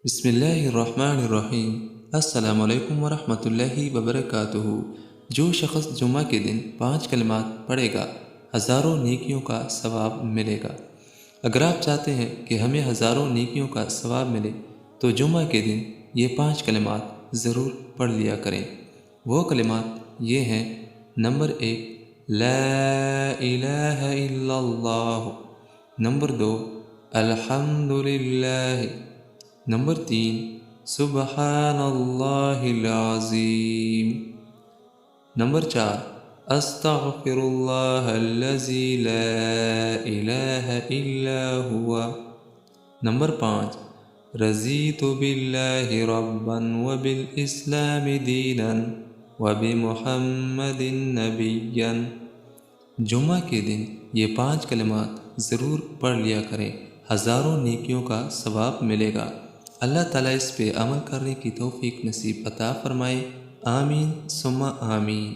بسم اللہ الرحمن الرحیم۔ السلام علیکم ورحمۃ اللہ وبرکاتہ۔ جو شخص جمعہ کے دن 5 کلمات پڑھے گا ہزاروں نیکیوں کا ثواب ملے گا۔ اگر آپ چاہتے ہیں کہ ہمیں ہزاروں نیکیوں کا ثواب ملے تو جمعہ کے دن یہ 5 کلمات ضرور پڑھ لیا کریں۔ وہ کلمات یہ ہیں: نمبر 1 لا الہ الا اللہ، نمبر 2 الحمد للہ، نمبر 3 سبحان اللہ العظیم، نمبر 4 استغفر اللہ الذی لا الہ الا ہوا، نمبر 5 رضیت باللہ ربا وبالاسلام دینا وبمحمد نبیا۔ جمعہ کے دن یہ 5 کلمات ضرور پڑھ لیا کریں، ہزاروں نیکیوں کا ثواب ملے گا۔ اللہ تعالیٰ اس پہ عمل کرنے کی توفیق نصیب عطا فرمائے۔ آمین ثم آمین۔